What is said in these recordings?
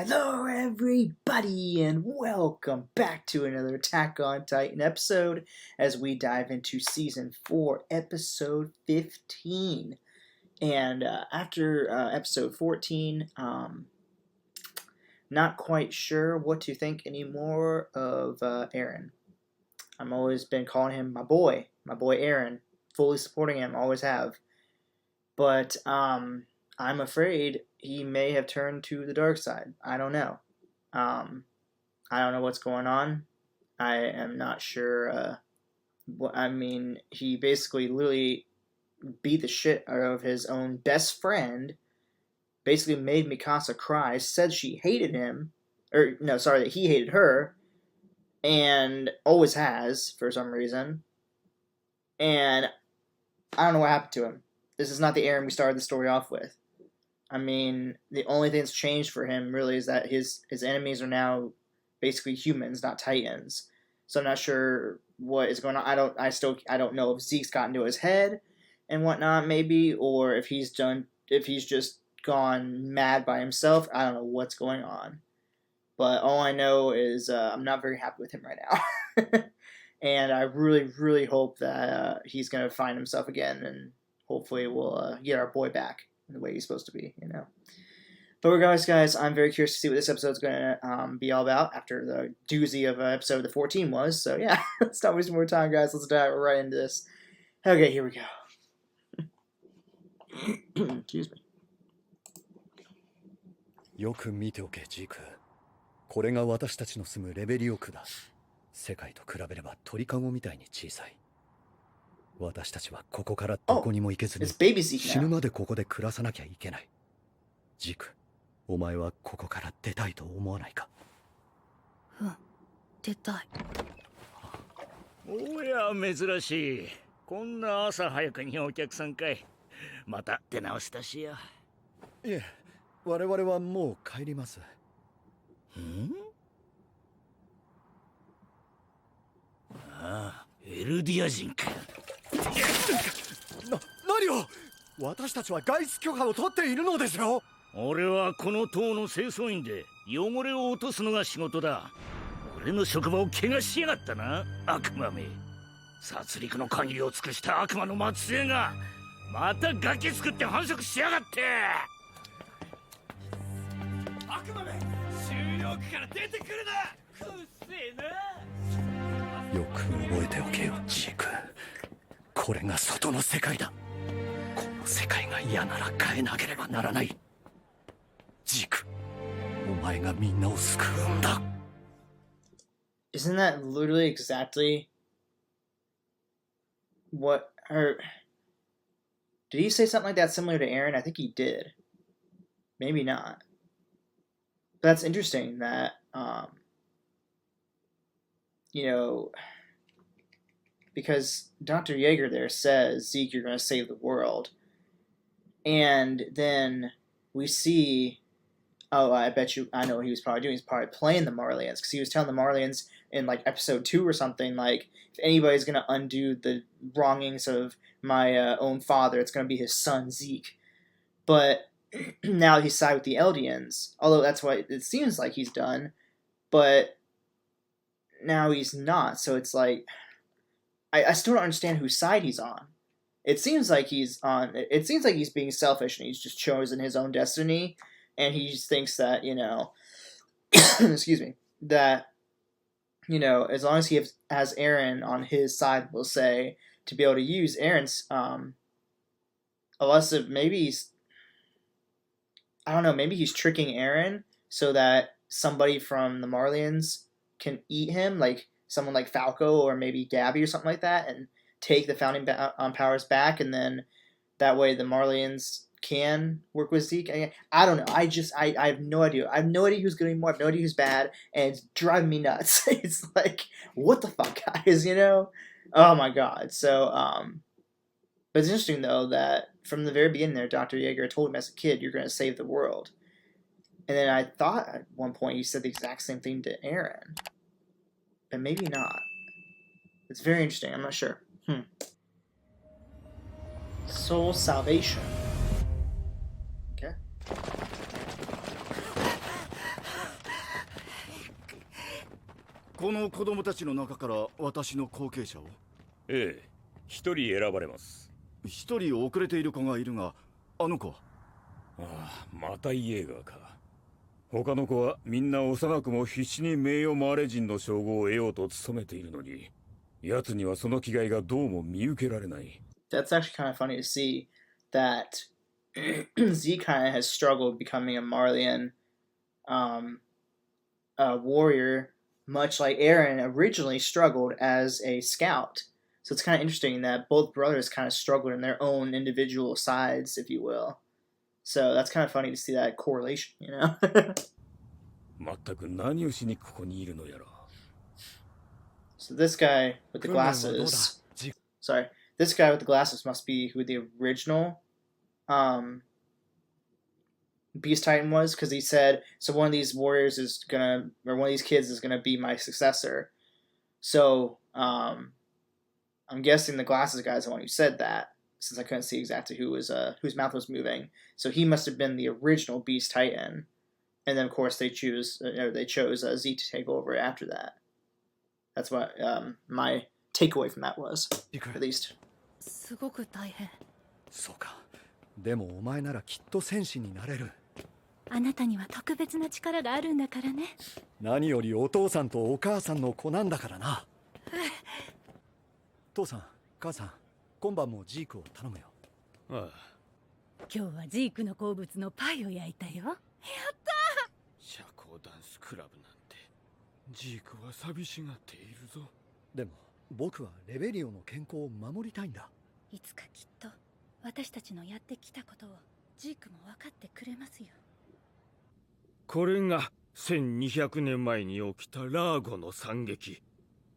Hello everybody and welcome back to another Attack on Titan episode as we dive into Season 4, Episode 15. And after Episode 14, not quite sure what to think anymore of Eren. I've always been calling him my boy Eren, fully supporting him, always have. But I'm afraid he may have turned to the dark side. I don't know. I don't know what's going on. I am not sure. He basically literally beat the shit out of his own best friend. Basically made Mikasa cry. Said she hated him. That he hated her. And always has, for some reason. And I don't know what happened to him. This is not the Eren we started the story off with. I mean, the only thing that's changed for him really is that his enemies are now basically humans, not Titans. So I'm not sure what is going on. I don't know if Zeke's gotten to his head and whatnot, maybe, or if he's just gone mad by himself. I don't know what's going on. But all I know is I'm not very happy with him right now. And I really, really hope that he's going to find himself again, and hopefully we'll get our boy back the way he's supposed to be, But regardless, guys, I'm very curious to see what this episode's going to be all about after the doozy of episode the 14 was. So yeah, let's not waste more time, guys. Let's dive right into this. Okay, here we go. Excuse me. よく見ておけ、ジーク。これが私たちの住むレベリオ区だ。世界と比べれば鳥かごみたいに小さい。私たちはここからどこにも行けずに死ぬまでここで暮らさなきゃいけない。ジーク、お前はここから出たいと思わないか？うん、出たい。おや、珍しい。こんな朝早くにお客さんかい。また出直したしや。いえ、我々はもう帰ります。ん？ああ、エルディア人か。何を？私たちは外出許可を取っているのですよ。俺はこの塔の清掃員で汚れを落とすのが仕事だ。俺の職場を怪我しやがったな、悪魔め。殺戮の限りを尽くした悪魔の末裔がまたガキ作って繁殖しやがって。悪魔め、収容区から出てくるな。くっせえな。よく覚えておけよ、ジーク。これが外の世界だ。この世界が嫌なら変えなければならない。ジーク、お前がみんなを救うんだ。Isn't that literally exactly what her... Did he say something like that similar to Eren? I think he did. Maybe not. But that's interesting that, because Dr. Yeager there says, Zeke, you're going to save the world. And then we see, I bet you, I know what he was probably doing. He's probably playing the Marleyans, because he was telling the Marleyans in, like, episode 2 or something, like, if anybody's going to undo the wrongings of my own father, it's going to be his son, Zeke. But now he's sided with the Eldians, although that's what it seems like he's done, but now he's not, so it's like, I still don't understand whose side he's on. It seems like he's being selfish and he's just chosen his own destiny, and he just thinks that, excuse me, that, as long as he has Eren on his side, we'll say, to be able to use Eren's, unless maybe he's, I don't know, maybe he's tricking Eren so that somebody from the Marleyans can eat him, like someone like Falco or maybe Gabby or something like that, and take the founding powers back, and then that way the Marleyans can work with Zeke. I don't know. I have no idea. I have no idea who's good anymore. I have no idea who's bad, and it's driving me nuts. It's like, what the fuck, guys, Oh my god. So, but it's interesting, though, that from the very beginning there, Dr. Yeager told him as a kid, you're going to save the world. And then I thought at one point he said the exact same thing to Eren. But maybe not. It's very interesting. I'm not sure. Soul salvation. Okay. この子供たちの中から私の後継者を。ええ、一人選ばれます。一人遅れている子がいるが、あの子は。ああ、またイエーガーか。他の子はみんな幼くも必死に名誉マーレ人の称号を得ようと努めているのに、奴にはその気概がどうも見受けられない。That's actually kind of funny to see that Zeke kind of has struggled becoming a Marleyan warrior, much like Eren originally struggled as a scout. So it's kind of interesting that both brothers kind of struggled in their own individual sides, if you will. So that's kind of funny to see that correlation, you know? 全く何をしにここにいるのやら。So this guy with the glasses, sorry, this guy with the glasses must be who the original Beast Titan was, because he said, so one of these warriors is gonna, or one of these kids is gonna be my successor. So I'm guessing the glasses guy is the one who said that, since I couldn't see exactly who was whose mouth was moving. So he must have been the original Beast Titan, and then of course they chose Zeke to take over after that. That's what my takeaway from that was, at least. すごく大変。そうか。でもお前ならきっと戦士になれる。あなたには特別な力があるんだからね。何よりお父さんとお母さんの子なんだからな。父さん、母さん、今晩もジークを頼むよ。ああ、今日はジークの好物のパイを焼いたよ。やったー。社交ダンスクラブなんて、ジークは寂しがっているぞ。でも僕はレベリオの健康を守りたいんだ。いつかきっと私たちのやってきたことをジークも分かってくれますよ。これが1200年前に起きたラーゴの惨劇。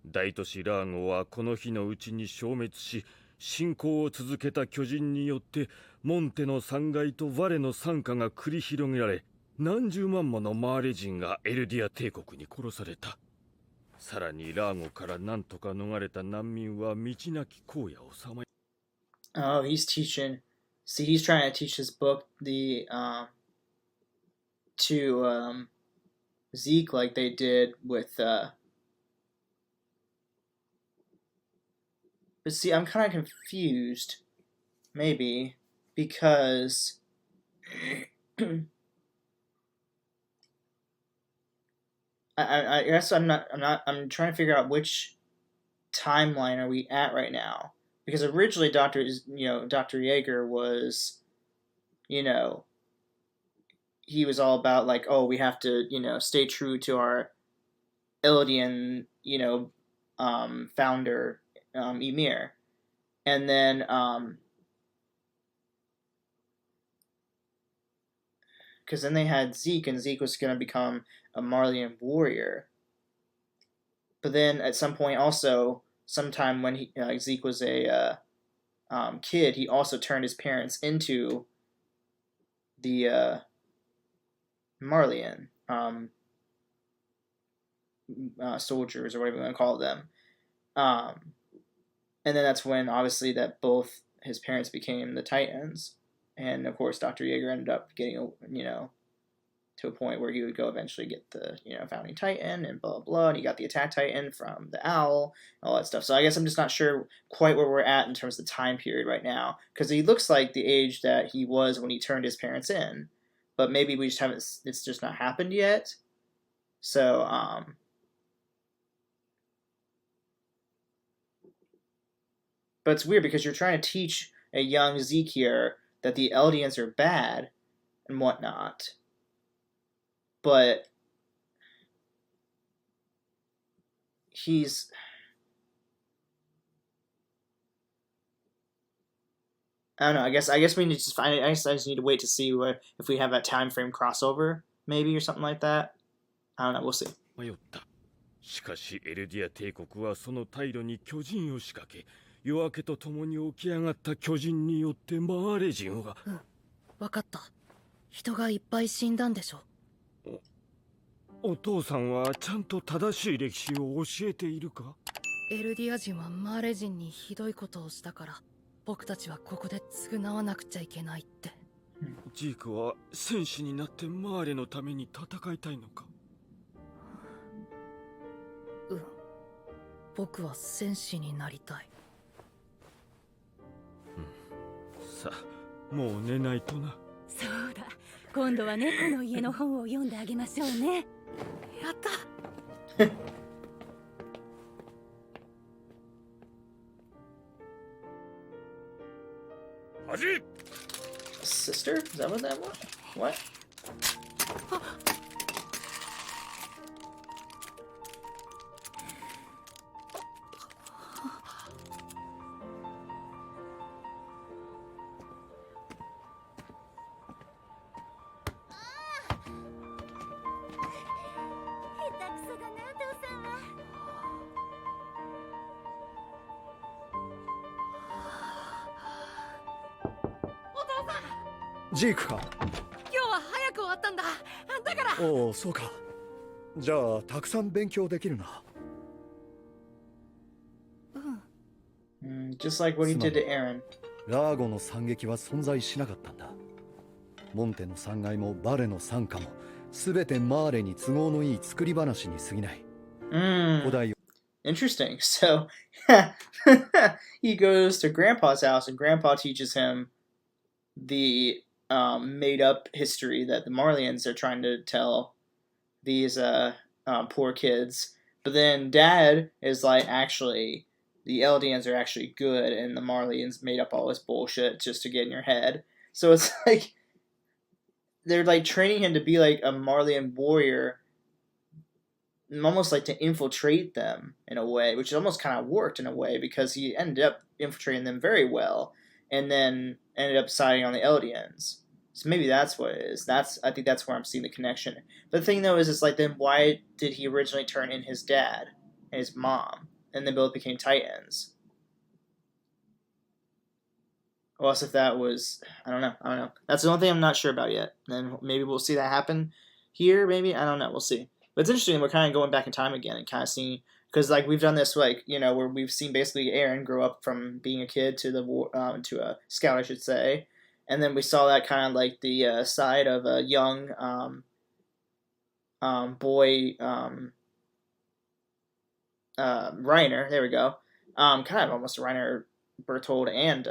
大都市ラーゴはこの日のうちに消滅し、侵攻を続けた巨人によってモンテの3階とヴァレの惨禍が繰り広げられ、何十万ものマーレ人がエルディア帝国に殺された。さらにラーゴから何とか逃れた難民は道なき荒野をさまよ。Oh, he's teaching. See, he's trying to teach his book to Zeke like they did with. But see, I'm kind of confused, maybe because I guess I'm not. I'm trying to figure out which timeline are we at right now. Because originally Dr. Yeager was, he was all about like, oh, we have to, stay true to our Eldian, founder, Ymir. And then, because then they had Zeke, and Zeke was going to become a Marleyan warrior. But then at some point also, sometime when Zeke was a kid, he also turned his parents into the Marleyan soldiers, or whatever you want to call them. And then that's when, obviously, that both his parents became the Titans. And, of course, Dr. Yeager ended up getting, to a point where he would go eventually get the, founding Titan and blah, blah, and he got the attack Titan from the Owl, all that stuff. So I guess I'm just not sure quite where we're at in terms of the time period right now, because he looks like the age that he was when he turned his parents in, but maybe we just haven't, it's just not happened yet. So, but it's weird because you're trying to teach a young Zeke here that the Eldians are bad and whatnot. But he's I don't know. I guess we need to just find it. I guess I just need to wait to see if we have that time frame crossover, maybe, or something like that. I don't know. We'll see. 迷った。しかしエルディア帝国はその退路に巨人を仕掛け、夜明けとともに起き上がった巨人によってマーレ人は。分かった。人がいっぱい死んだんでしょ。お父さんはちゃんと正しい歴史を教えているか？エルディア人はマーレ人にひどいことをしたから、僕たちはここで償わなくちゃいけないって。ジークは戦士になってマーレのために戦いたいのか？僕は戦士になりたい。さあ、もう寝ないとな。そうだ、今度は猫の家の本を読んであげましょうね。やった。恥 Sister? Is that what that was? What?ジークか。今日は早く終わったんだ。だから。おお、そうか。じゃあたくさん勉強できるな。Just like what he did to Eren. ラーゴの惨劇は存在しなかったんだ。モンテの残骸もバレの惨禍も全てマーレに都合のいい作り話に過ぎない。古代 Interesting. So he goes to Grandpa's house, and Grandpa teaches him the made-up history that the Marleyans are trying to tell these poor kids. But then Dad is like, actually, the Eldians are actually good, and the Marleyans made up all this bullshit just to get in your head. So it's like they're like training him to be like a Marleyan warrior, almost like to infiltrate them in a way, which almost kind of worked in a way because he ended up infiltrating them very well, and then ended up siding on the Eldians. So maybe that's what it is. I think that's where I'm seeing the connection. But the thing though is like, then why did he originally turn in his dad and his mom, and they both became Titans? Well, if that was, I don't know. That's the only thing I'm not sure about yet. And maybe we'll see that happen here. Maybe, I don't know. We'll see. But it's interesting. We're kind of going back in time again and kind of seeing, because like we've done this, like, you know, where we've seen basically Eren grow up from being a kid to the war, to a scout, I should say, and then we saw that kind of like the side of a young boy, Reiner. There we go. Kind of almost Reiner, Bertold, and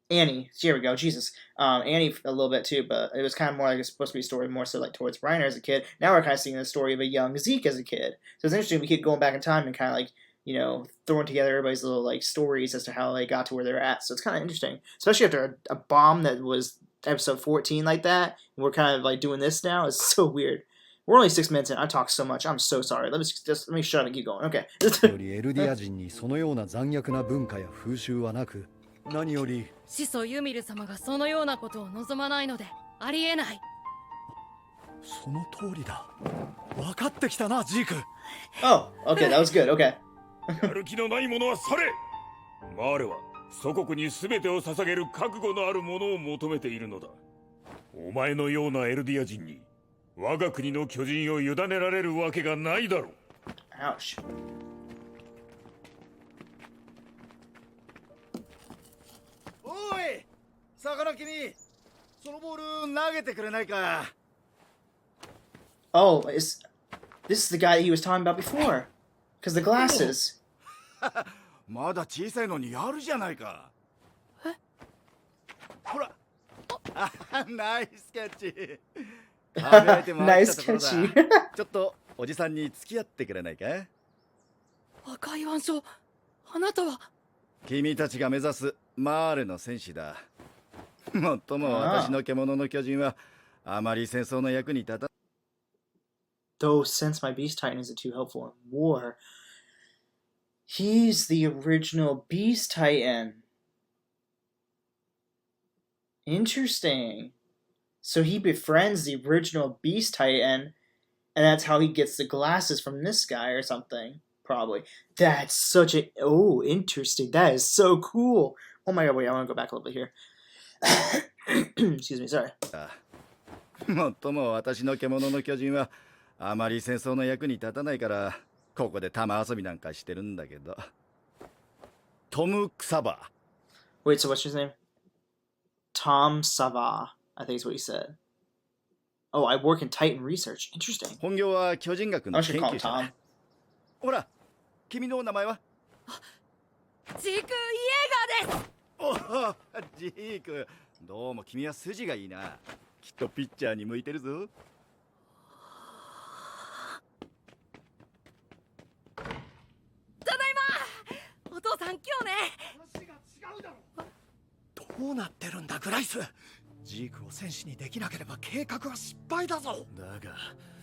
Annie. Here we go. Jesus. Annie a little bit too, but it was kind of more like it's supposed to be a story more so like towards Reiner as a kid. Now we're kind of seeing the story of a young Zeke as a kid. So it's interesting. We keep going back in time and kind of like, you know, throwing together everybody's little like stories as to how they got to where they're at. So it's kind of interesting, especially after a bomb that was episode 14 like that. And we're kind of like doing this now. It's so weird. We're only 6 minutes in. I talk so much. I'm so sorry. Let me shut up and keep going. Okay. よりエルディア人にそのような残虐な文化や風習はなく、何より始祖ユミル様がそのようなことを望まないのでありえない。その通りだ。分かってきたな、ジーク。Oh, okay. That was good. Okay. やる気のない者は去れ。マーレは祖国に全てを捧げる覚悟のある者を求めているのだ。お前のようなエルディア人に我が国の巨人を委ねられるわけがないだろう。Ouch. おい、魚君、そのボール投げてくれないか。Oh, this is the guy that he was talking about before. Because the glasses. まだ小さいのにやるじゃないか。ほら。ナイスキャッチ。Nice catchy. ちょっとおじさんに付き合ってくれないか。赤い腕章、あなたは。君たちが目指すマーレの戦士だ。もっとも私の獣の巨人はあまり戦争の役に立た。Though since my Beast Titan isn't too helpful in war, he's the original Beast Titan. Interesting. So he befriends the original Beast Titan, and that's how he gets the glasses from this guy or something. Probably. That's such a... Oh, interesting. That is so cool. Oh my god, wait, I want to go back a little bit here. Excuse me, sorry. もっとも私の獣の巨人はあまり戦争の役に立たないからここで玉遊びなんかしてるんだけど。トム・クサバー。 Wait, so what's his name? Tom Sava, I think is what he said. Oh, I work in Titan research. Interesting. 本業は巨人学 I の should 研 call 究 him 者だ。 Tom. ほら、君の名前は？ジーク・イエーガーです。おお、ジーク。どうも君は筋がいいな。きっとピッチャーに向いてるぞ。ただいま。お父さん、今日ね。どうなってるんだグライス。ジークを戦士にできなければ計画は失敗だぞ。だが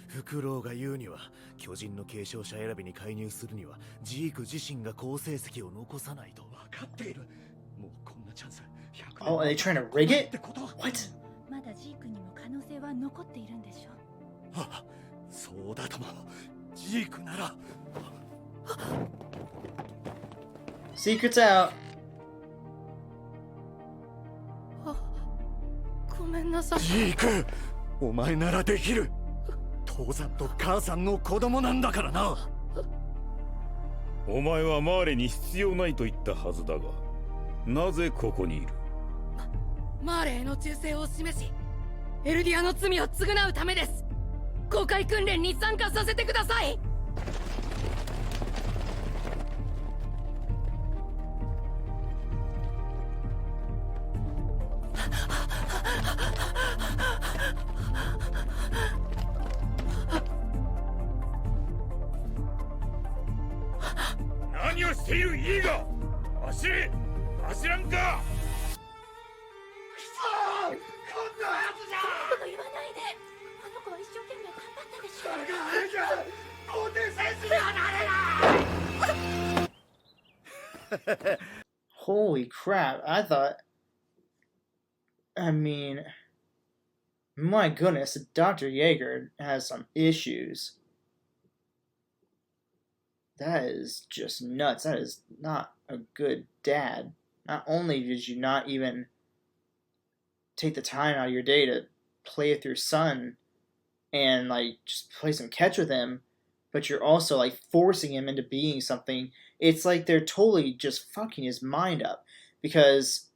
フクロウが言うには巨人の継承者選びに介入するにはジーク自身が好成績を残さないと。分かっている。もうこんなチャンス100 Oh, are they trying to rig it? ってこと。 What? まだジークにも可能性は残っているんでしょ。あ、そうだとも。ジークなら。 Secrets out. ごめんなさい。ジーク、お前ならできる。父さんと母さんの子供なんだからな。お前はマーレに必要ないと言ったはずだが、なぜここにいる？マーレへの忠誠を示し、エルディアの罪を償うためです。公開訓練に参加させてください。何をしているイーガー！走れ！走らんか！こと言わないで。あの子は一生懸命頑張ったでしょ。 Holy crap. I mean, my goodness, Dr. Yeager has some issues. That is just nuts. That is not a good dad. Not only did you not even take the time out of your day to play with your son and like just play some catch with him, but you're also like forcing him into being something. It's like they're totally just fucking his mind up, because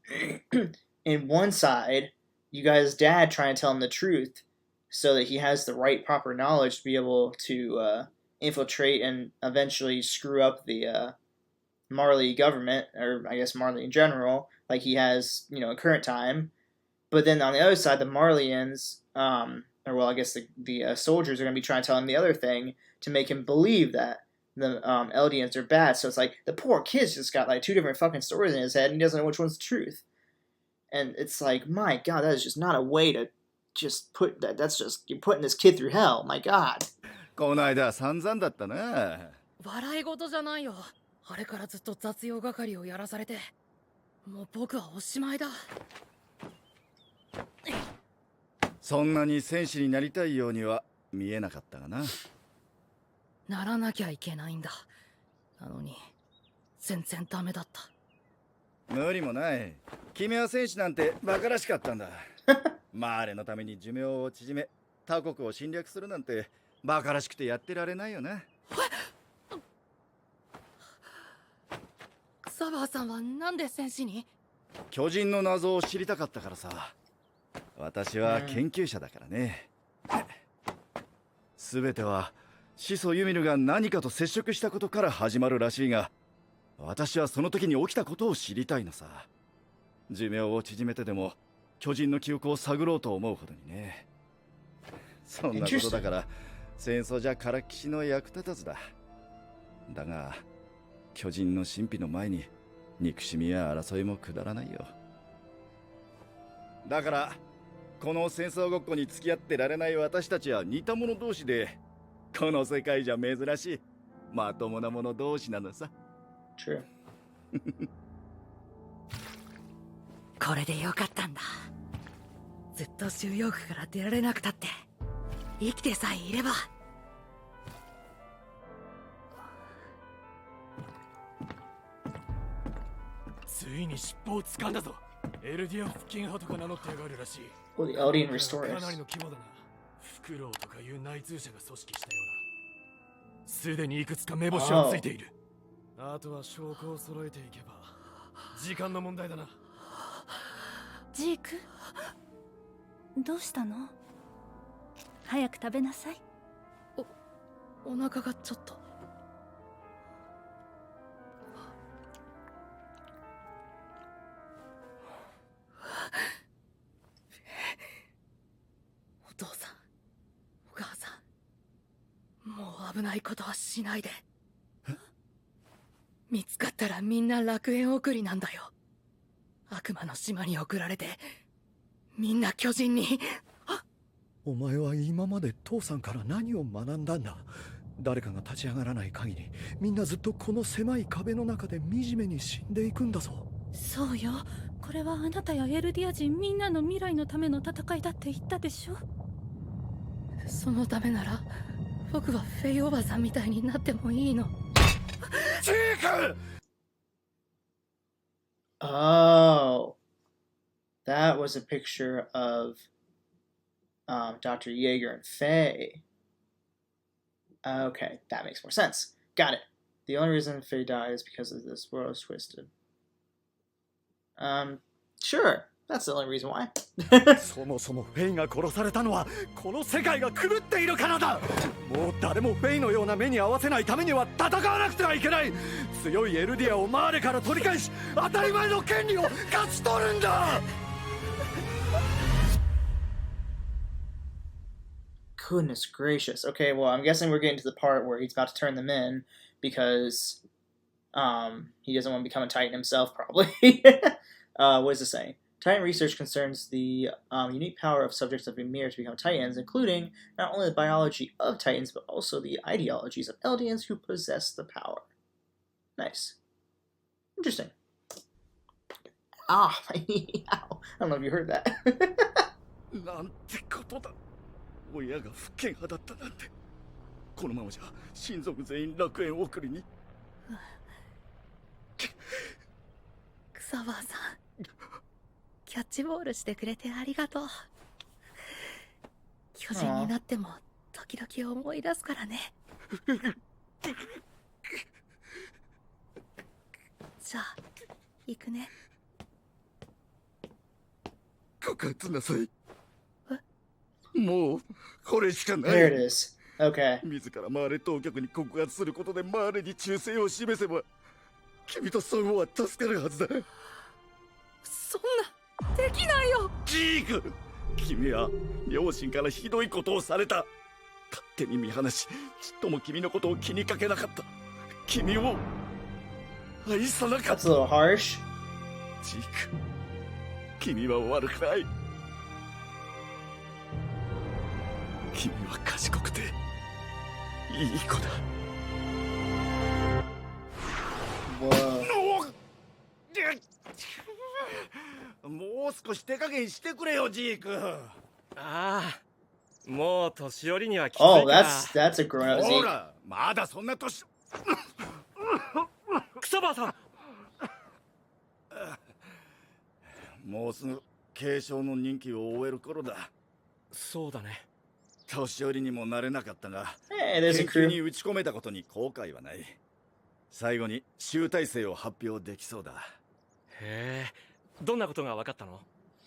in one side you got his dad trying to tell him the truth so that he has the right proper knowledge to be able to infiltrate and eventually screw up the Marley government, or I guess Marley in general, like he has, in current time. But then on the other side, the Marleyans, or well, I guess the soldiers are going to be trying to tell him the other thing to make him believe that the Eldians are bad. So it's like the poor kid's just got like two different fucking stories in his head, and he doesn't know which one's the truth. And it's like, my God, that is just not a way to just put that. That's just, you're putting this kid through hell. My God. この間散々だったな。笑い事じゃないよ。あれからずっと雑用係をやらされて、もう僕はおしまいだ。そんなに戦士になりたいようには見えなかったがな。ならなきゃいけないんだ。なのに全然ダメだった。無理もない。君は戦士なんて馬鹿らしかったんだ。マーレのために寿命を縮め、他国を侵略するなんて馬鹿らしくてやってられないよな。クサバーさんはなんで戦士に？巨人の謎を知りたかったからさ。私は研究者だからね。すべては始祖ユミルが何かと接触したことから始まるらしいが、私はその時に起きたことを知りたいのさ。寿命を縮めてでも巨人の記憶を探ろうと思うほどにね。そんなことだから戦争じゃからっきしの役立たずだ。だが巨人の神秘の前に憎しみや争いもくだらないよ。だからこの戦争ごっこに付き合ってられない私たちは似た者同士で、この世界じゃ珍しいまともな者同士なのさ。True. これでよかったんだ。ずっと収容区から出られなくたって生きてさえいれば。ついに尻尾を掴んだぞ。エルディアン付近派とか名乗ってやがるらしい。 Well, the Eldian か restore な us. りの規模だな。フクロウとかいう内通者が組織したようだ。すでにいくつか目星はついている。あとは証拠を揃えていけば時間の問題だな。ジーク、どうしたの？早く食べなさい。お腹がちょっと。お父さん、お母さん、もう危ないことはしないで。見つかったらみんな楽園送りなんだよ。悪魔の島に送られて、みんな巨人に。お前は今まで父さんから何を学んだんだ。誰かが立ち上がらない限り、みんなずっとこの狭い壁の中で惨めに死んでいくんだぞ。そうよ。これはあなたやエルディア人みんなの未来のための戦いだって言ったでしょ。そのためなら僕はフェイおばさんみたいになってもいいの。ジーク Oh, that was a picture of Dr. Yeager and Faye. Okay, that makes more sense. Got it. The only reason Faye died is because of this world is twisted. Sure. That's the only reason why. そもそもフェイが殺されたのはこの世界が狂っているからだ。もう誰もフェイのような目に合わせないためには戦わなくてはいけない。強いエルディアをマーレから取り返し、当たり前の権利を勝ち取るんだ。Goodness gracious. Okay, well, I'm guessing we're getting to the part where he's about to turn them in because he doesn't want to become a Titan himself, probably. What is it saying? Titan research concerns the unique power of subjects of Ymir to become Titans, including not only the biology of Titans, but also the ideologies of Eldians who possess the power. Nice. Interesting. Ah, my knee. Ow. I don't know if you heard that. なんてことだ。親が不見派だったなんて。このままじゃ親族全員楽園送りに。クサバーさん、キャッチボールしてくれてありがとう。巨人になっても時々思い出すからね。じゃあ行くね。告発なさい。もうこれしかない。 There it is. Okay. 自らマーレ当局に告発することでマーレに忠誠を示せば君とソンゴは助かるはずだ。そんなできないよ。ジーク、君は両親からひどいことをされた。勝手に見放し、ちっとも君のことを気にかけなかった。君を愛さなかっ That's た。 a little harsh. ジーク、君は悪くない。君は賢くていい子だ。Whoa. もう少し手加減してくれよ、ジーク。ああ、もう年寄りにはきつい Oh, から。 that's a grown-up ほ Zeke. ら、まだそんな年。クサバーさん。もうすぐ継承の任期を終える頃だ。そうだね。年寄りにもなれなかったが、 Hey, there's a 研究に crew. 打ち込めたことに後悔はない。最後に集大成を発表できそうだ。へえ、どんなことが分かったの？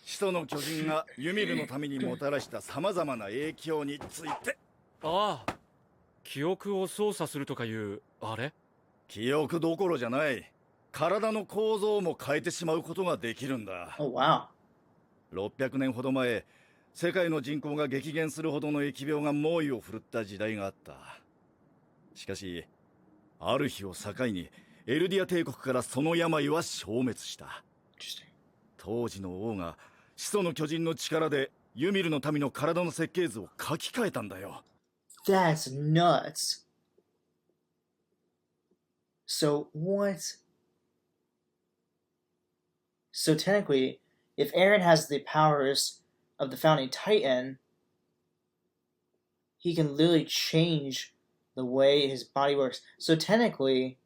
始祖の巨人がユミルのためにもたらした様々な影響について。ああ、記憶を操作するとかいうあれ？記憶どころじゃない。体の構造も変えてしまうことができるんだ。 Oh, wow. 600年ほど前、世界の人口が激減するほどの疫病が猛威を振るった時代があった。しかしある日を境にエルディア帝国からその病は消滅した。 Interesting. 当時の王が始祖の巨人の力でユミルの民の体の設計図を書き換えたんだよ。 That's nuts. So what? So technically, if Eren has the powers of the founding Titan, he can literally change the way his body works. So technically,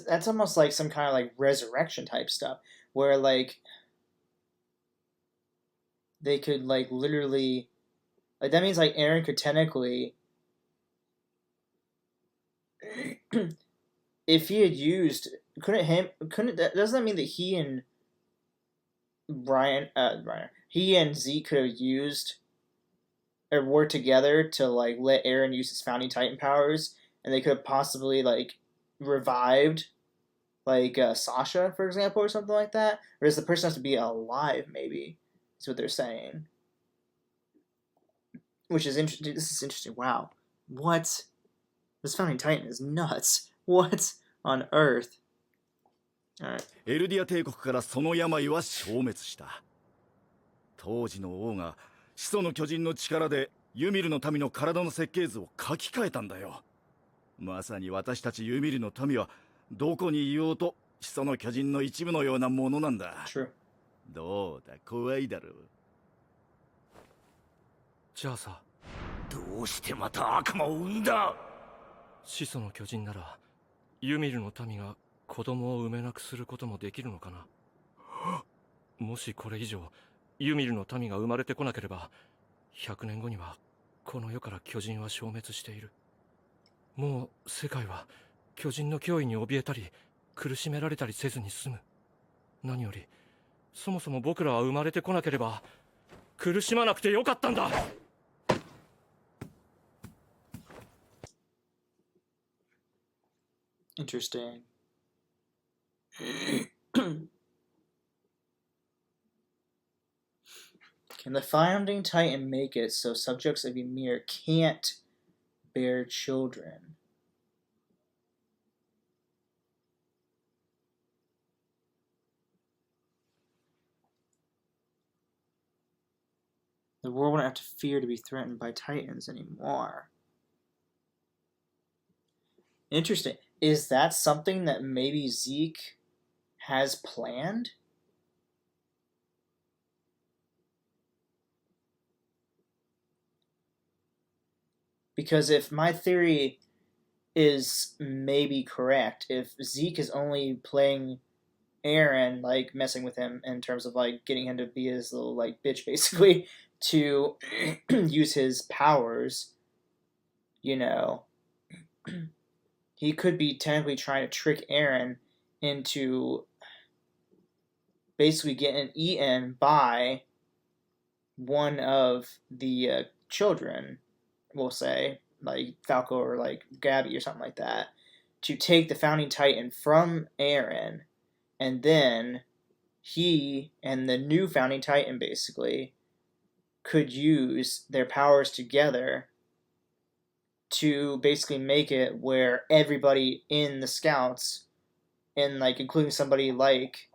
that's almost like some kind of like resurrection type stuff, where like they could like literally, like that means like Eren could technically if he had used, couldn't that, doesn't that mean that he and he and Zeke could have used or worked together to like let Eren use his Founding Titan powers, and they could have possibly like revived like Sasha, for example, or something like that? Or does the person have to be alive? Maybe is what they're saying. Which is interesting. This is interesting. Wow, what? This Founding Titan is nuts. What on earth? All right. エルディア帝国からその病は消滅した。当時の王が始祖の巨人の力でユミルの民の体の設計図を書き換えたんだよ。まさに私たちユミルの民はどこにいようと始祖の巨人の一部のようなものなんだ。True. どうだ、怖いだろう。じゃあさ、どうしてまた悪魔を生んだ？始祖の巨人ならユミルの民が子供を産めなくすることもできるのかな。もしこれ以上ユミルの民が生まれてこなければ、100年後にはこの世から巨人は消滅している。もう世界は巨人の脅威に怯えたり苦しめられたりせずに済む。何よりそもそも僕らは生まれてこなければ苦しまなくてよかったんだ。Interesting. Can the Founding Titan make it so subjects of Ymir can't bear children? The world won't have to fear to be threatened by Titans anymore. Interesting. Is that something that maybe Zeke has planned? Because if my theory is maybe correct, if Zeke is only playing Eren, like messing with him in terms of like getting him to be his little like bitch basically to use his powers, you know, he could be technically trying to trick Eren into basically getting eaten by one of the children, we'll say, like Falco or like Gabby or something like that, to take the Founding Titan from Eren, and then he and the new Founding Titan basically could use their powers together to basically make it where everybody in the Scouts, and like including somebody like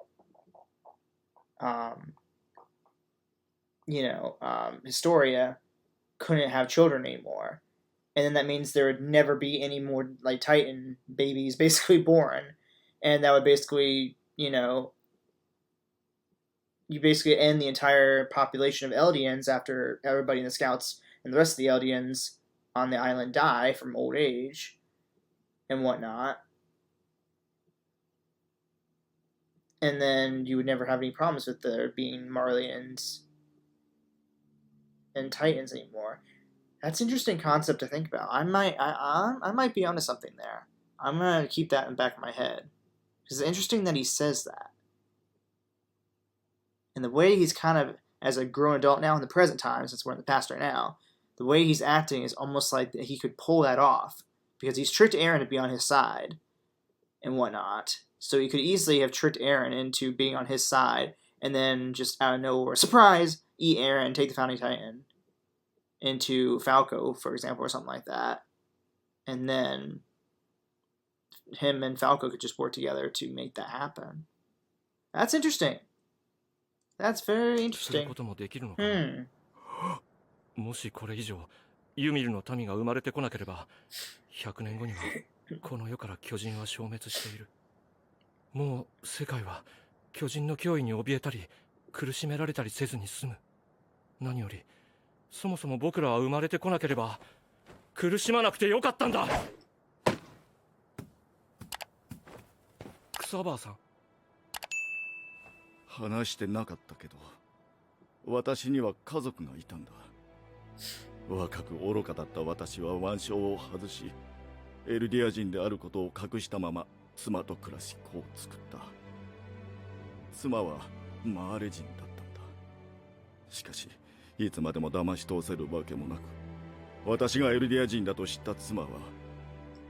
Historia, couldn't have children anymore. And then that means there would never be any more like Titan babies basically born. And that would basically, you basically end the entire population of Eldians after everybody in the Scouts and the rest of the Eldians on the island die from old age and whatnot. And then you would never have any problems with there being Marleyans and Titans anymore. That's an interesting concept to think about. I might be onto something there. I'm gonna keep that in the back of my head. Because it's interesting that he says that. And the way he's kind of, as a grown adult now in the present time, since we're in the past right now, the way he's acting is almost like that he could pull that off. Because he's tricked Eren to be on his side and whatnot. So he could easily have tricked Eren into being on his side and then just out of nowhere, surprise, eat Eren, take the Founding Titan into Falco, for example, or something like that. And then him and Falco could just work together to make that happen. That's interesting. That's very interesting. もしこれ以上ユミルの民が生まれてこなければ、100年後にはこの世から巨人は消滅している。もう世界は巨人の脅威に怯えたり苦しめられたりせずに済む。何よりそもそも僕らは生まれてこなければ苦しまなくてよかったんだ。クサバーさん。話してなかったけど、私には家族がいたんだ。若く愚かだった私は腕章を外し、エルディア人であることを隠したまま妻と暮らし子を作った。妻はマーレ人だったんだ。しかしいつまでも騙し通せるわけもなく、私がエルディア人だと知った妻は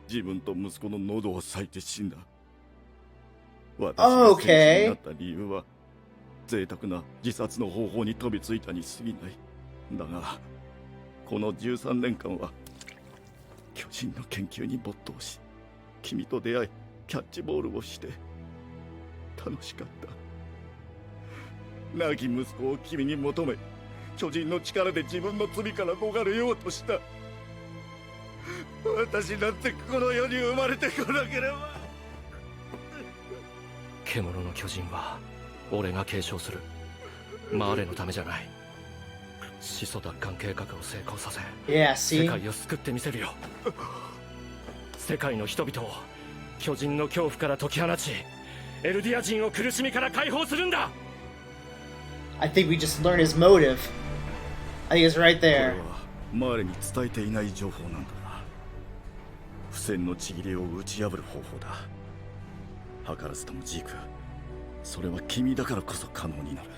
自分と息子の喉を裂いて死んだ。私が戦士になった理由は贅沢な自殺の方法に飛びついたに過ぎない。だがこの13年間は巨人の研究に没頭し、君と出会いキャッチボールをして楽しかった。亡き息子を君に求め、巨人の力で自分の罪から逃れようとした。私なんてこの世に生まれてこなければ。獣の巨人は俺が継承する。マーレのためじゃない。始祖奪還計画を成功させ、世界を救ってみせるよ。世界の人々を巨人の恐怖から解き放ち、エルディア人を苦しみから解放するんだ。I think we just learned his motive. I think it's right これ there. はマーレに伝えていない情報なんだな。付箋のちぎりを打ち破る方法だ。図らずともジーク、それは君だからこそ可能になる。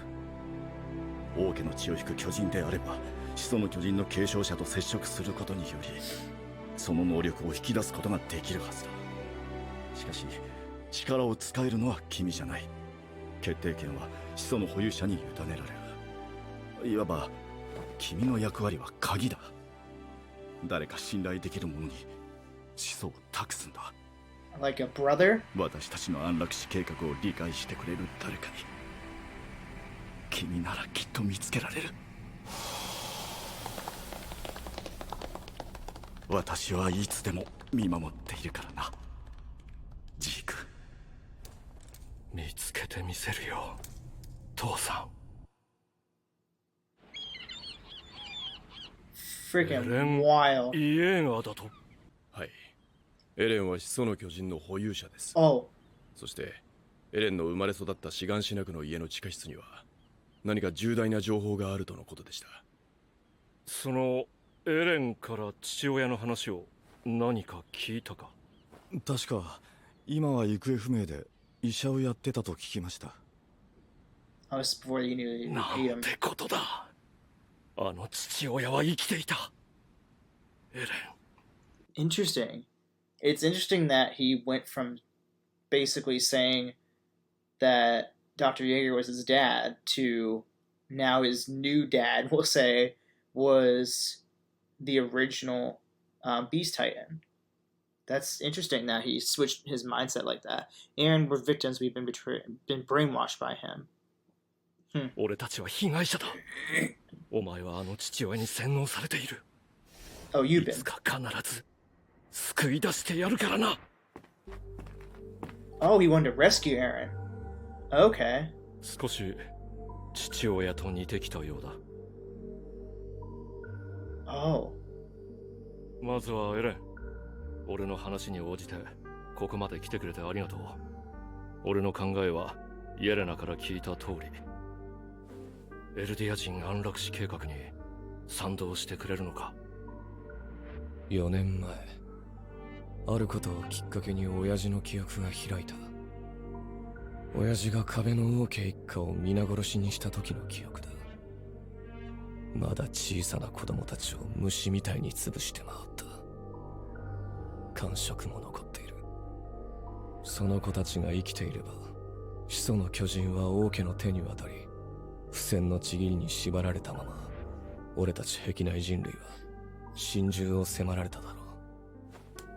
王家の血を引く巨人であれば、始祖の巨人の継承者と接触することによりその能力を引き出すことができるはずだ。しかし力を使えるのは君じゃない。決定権は始祖の保有者に委ねられる。いわば君の役割は鍵だ。誰か信頼できる者に始祖を託すんだ。Like a brother? 私たちの安楽死計画を理解してくれる誰かに。君ならきっと見つけられる。私はいつでも見守っているからな、ジーク。見つけてみせるよ、父さん。Freaking wild. イエーガーだと。はい。エレンは始祖の巨人の保有者です。Oh. そしてエレンの生まれ育ったシガンシナクの家の地下室には何か重大な情報があるとのことでした。そのエレンから父親の話を何か聞いたか？確か今は行方不明で医者をやってたと聞きました。I was before you knew you な hate ん him. てことだ。あの父親は生きていた。エレン。Interesting. It's interesting that he went from basically saying that Dr. Yeager was his dad to now his new dad, we'll say, was the original Beast Titan. That's interesting that he switched his mindset like that. Eren, we're victims. We've been brainwashed by him. 俺たちは被害者だ。お前はあの父親に洗脳されている。Oh, you've い been. つか必ず救い出してやるからな。Oh, he wanted to rescue Eren. Okay. 少し父親と似てきたようだ。Oh. まずはエレン、俺の話に応じてここまで来てくれてありがとう。俺の考えはイエレナから聞いた通り、エルディア人安楽死計画に賛同してくれるのか。4年前、あることをきっかけに親父の記憶が開いた。親父が壁の王家一家を皆殺しにした時の記憶だ。まだ小さな子供たちを虫みたいに潰して回った。感触も残っている。その子たちが生きていれば、始祖の巨人は王家の手に渡り、付箋のちぎりに縛られたまま、俺たち壁内人類は心中を迫られただろう。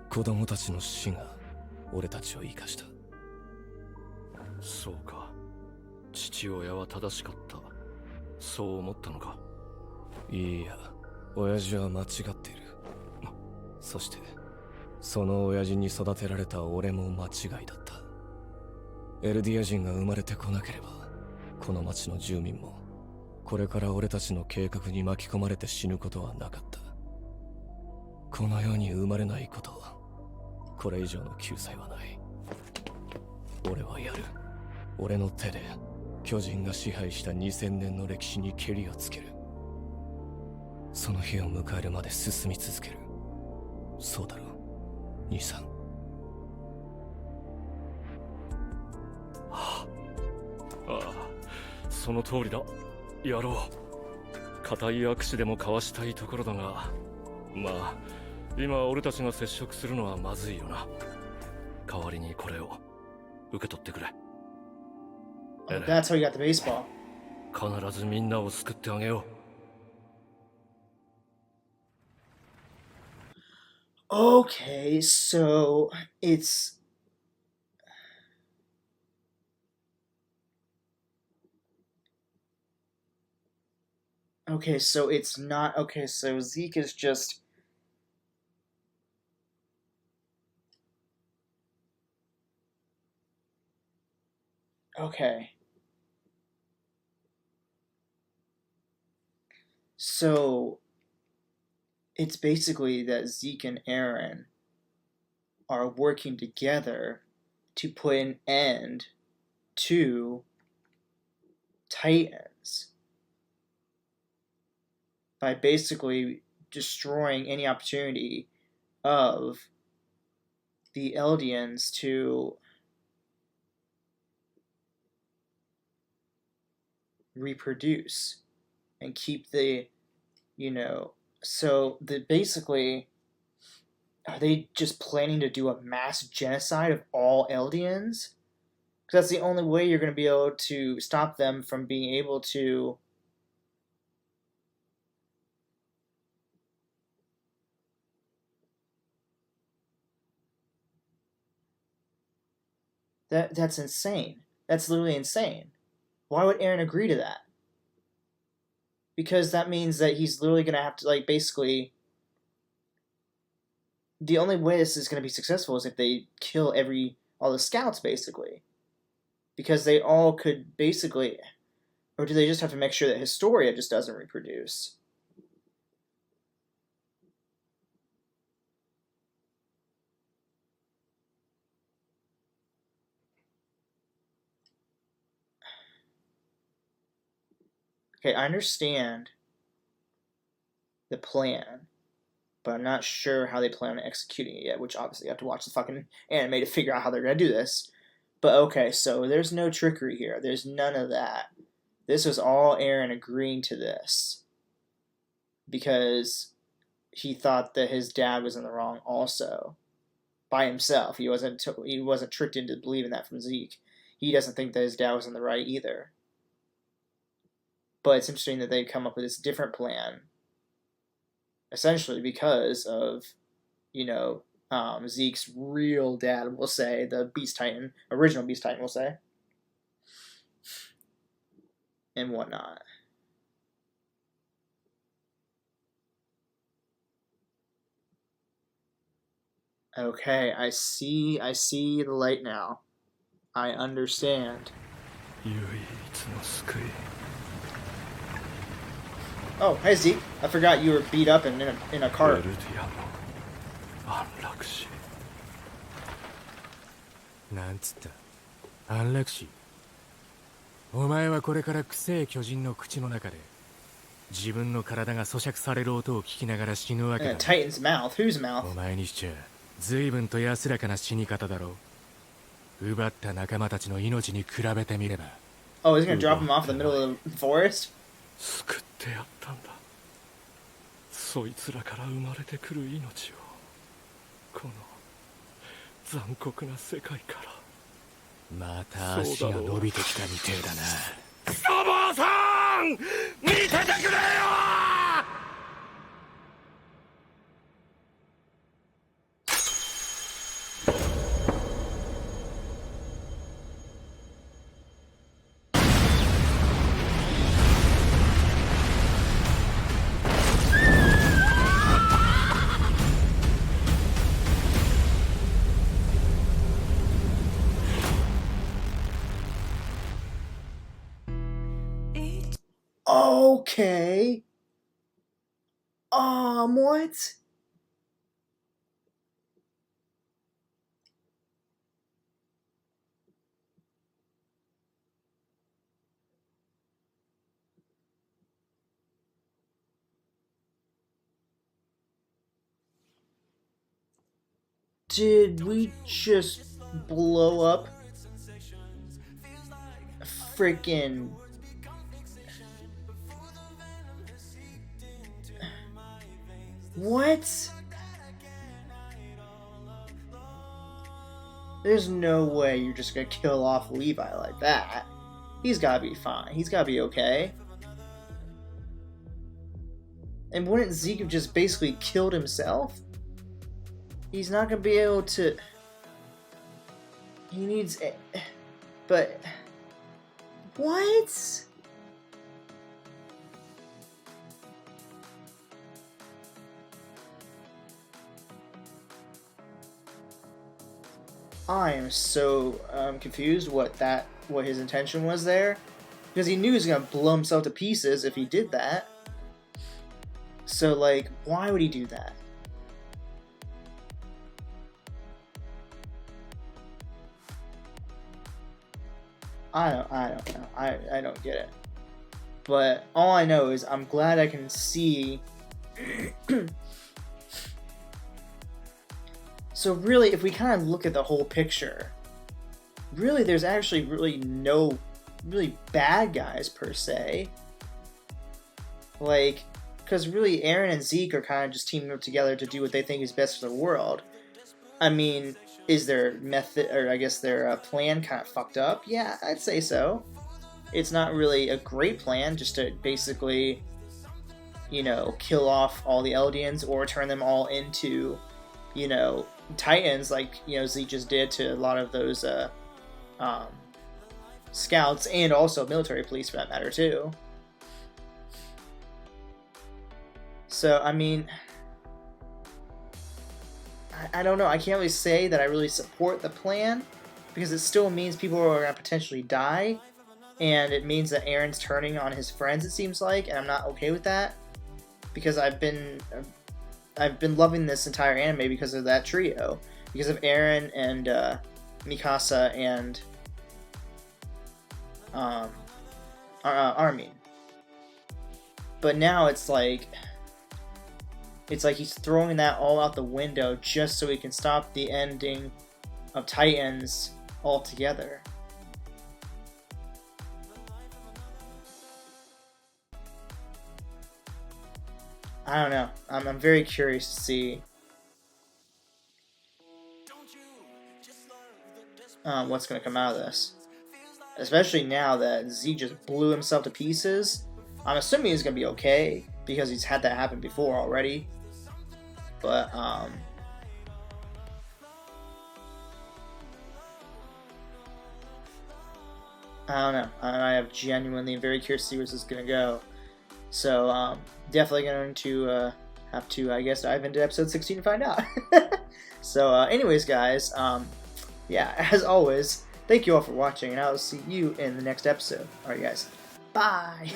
子供たちの死が俺たちを生かした。そうか、父親は正しかった、そう思ったのか。いいや、親父は間違っている。そしてその親父に育てられた俺も間違いだった。エルディア人が生まれてこなければ、この町の住民もこれから俺たちの計画に巻き込まれて死ぬことはなかった。この世に生まれないこと、これ以上の救済はない。俺はやる。俺の手で巨人が支配した2000年の歴史にケリをつける。その日を迎えるまで進み続ける。そうだろう、兄さん。その通りだ。やろう。固い握手でも交わしたいところだが、まあ今俺たちが接触するのはまずいよな。代わりにこれを受け取ってくれ。Oh, that's how you got the baseball. 必ずみんなを救ってあげよう。Okay, so it's okay, so it's not okay, so Zeke is just okay. So it's basically that Zeke and Eren are working together to put an end to Titans by basically destroying any opportunity of the Eldians to reproduce and keep the, so basically, are they just planning to do a mass genocide of all Eldians? Because that's the only way you're going to be able to stop them from being able to that's insane. That's literally insane. Why would Eren agree to that? Because that means that he's literally going to have to, basically, the only way this is going to be successful is if they kill all the scouts, basically. Because they all could basically, or do they just have to make sure that Historia just doesn't reproduce? Okay, I understand the plan, but I'm not sure how they plan on executing it yet, which obviously you have to watch the fucking anime to figure out how they're going to do this. But okay, so there's no trickery here. There's none of that. This was all Eren agreeing to this because he thought that his dad was in the wrong also by himself. He wasn't tricked into believing that from Zeke. He doesn't think that his dad was in the right either. But it's interesting that they come up with this different plan, essentially because of, Zeke's real dad, we'll say, the Beast Titan, original Beast Titan, we'll say, and whatnot. Okay, I see the light now. I understand. Oh, hey Zeke. I forgot you were beat up and in a cart. なんつった安楽死お前はこれからくせえ巨人の口の中で自分の体が咀嚼される音を聞きながら死ぬわけだ。Titan's mouth. Whose mouth? お前にしちゃ随分と安らかな死に方だろう。奪った仲間たちの命に比べてみれば。Oh, he's gonna drop him off in the middle of the forest? 救ってやったんだ。そいつらから生まれてくる命をこの残酷な世界から。また足が伸びてきたみてえだな。クソ坊さん見ててくれよOkay. What? Did we just blow up freaking What? There's no way you're just gonna kill off Levi like that. He's gotta be fine. He's gotta be okay. And wouldn't Zeke have just basically killed himself? He's not gonna be able to... He needs... But... What? I am so confused what his intention was there, because he knew he was gonna blow himself to pieces if he did that. So like, why would he do that? I don't know. I don't get it. But all I know is I'm glad I can see. So really, if we kind of look at the whole picture, really there's actually really no really bad guys per se. Like, because really Eren and Zeke are kind of just teaming up together to do what they think is best for the world. I mean, is their method, or I guess their plan kind of fucked up? Yeah, I'd say so. It's not really a great plan, just to basically, you know, kill off all the Eldians or turn them all into, you know, Titans, like, you know, Zeke just did to a lot of those scouts, and also military police for that matter too. So I mean, I don't know. I can't really say that I really support the plan, because it still means people are going to potentially die, and it means that Eren's turning on his friends, it seems like, and I'm not okay with that, because I've been loving this entire anime because of that trio, because of Eren and Mikasa and Armin. But now it's like he's throwing that all out the window just so he can stop the ending of Titans altogether. I don't know. I'm very curious to see what's going to come out of this. Especially now that Zeke just blew himself to pieces. I'm assuming he's going to be okay, because he's had that happen before already. But, I don't know. I am genuinely very curious to see where this is going to go. So, definitely going to have to, I guess, dive into episode 16 to find out. So, anyways, guys, yeah, as always, thank you all for watching, and I'll see you in the next episode. Alright, guys. Bye!